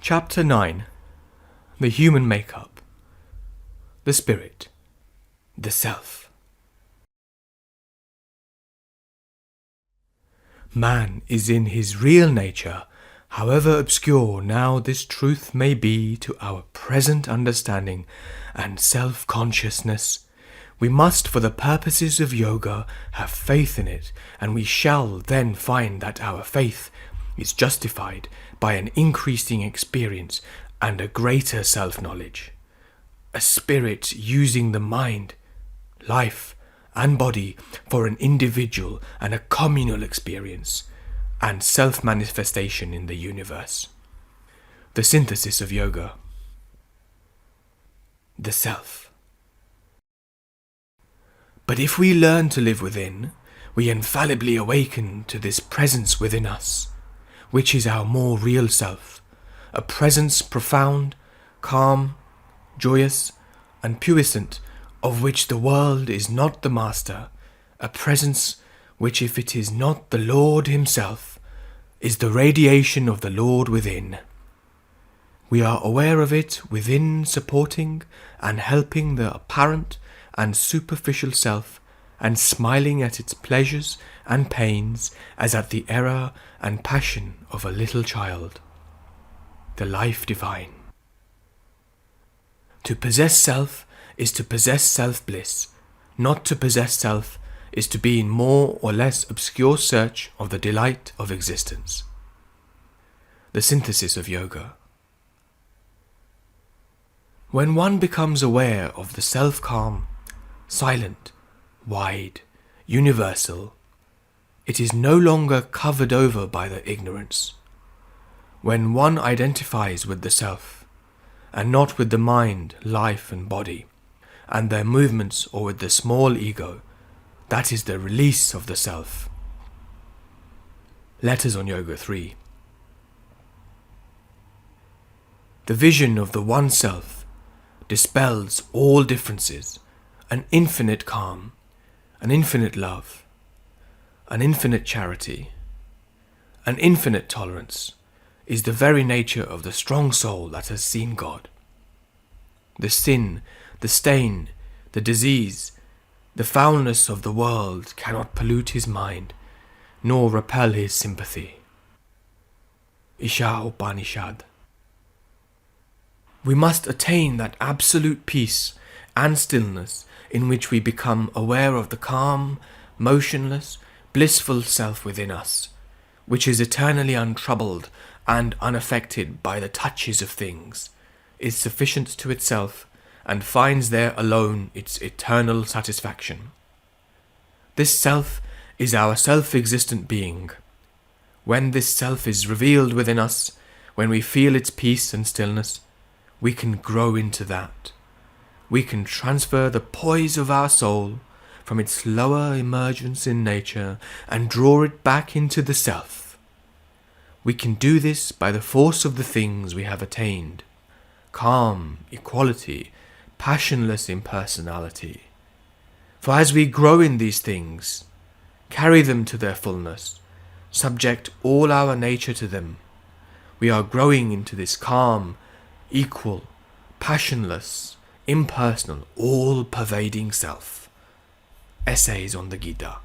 Chapter 9. The Human Makeup. The Spirit. The Self. Man is in his real nature, however obscure now this truth may be to our present understanding and self-consciousness. We must, for the purposes of yoga, have faith in it, and we shall then find that our faith is justified by an increasing experience and a greater self-knowledge. A spirit using the mind, life, and body for an individual and a communal experience and self-manifestation in the universe. The synthesis of yoga. The Self. But if we learn to live within, we infallibly awaken to this presence within us, which is our more real self, a presence profound, calm, joyous, and puissant, of which the world is not the master, a presence which, if it is not the Lord himself, is the radiation of the Lord within. We are aware of it within, supporting and helping the apparent and superficial self, and smiling at its pleasures and pains as at the error and passion of a little child. The life divine. To possess self is to possess self-bliss. Not to possess self is to be in more or less obscure search of the delight of existence. The synthesis of yoga. When one becomes aware of the self-calm, silent, wide, universal, it is no longer covered over by the ignorance. When one identifies with the self, and not with the mind, life and body, and their movements, or with the small ego, that is the release of the self. Letters on Yoga 3. The vision of the One Self dispels all differences, an infinite calm, an infinite love, an infinite charity, an infinite tolerance is the very nature of the strong soul that has seen God. The sin, the stain, the disease, the foulness of the world cannot pollute his mind, nor repel his sympathy. Isha Upanishad. We must attain that absolute peace and stillness in which we become aware of the calm, motionless, blissful self within us, which is eternally untroubled and unaffected by the touches of things, is sufficient to itself, and finds there alone its eternal satisfaction. This self is our self-existent being. When this self is revealed within us, when we feel its peace and stillness, we can grow into that. We can transfer the poise of our soul from its lower emergence in nature and draw it back into the self. We can do this by the force of the things we have attained: calm, equality, passionless impersonality. For as we grow in these things, carry them to their fullness, subject all our nature to them, we are growing into this calm, equal, passionless, impersonal, all-pervading self. Essays on the Gita.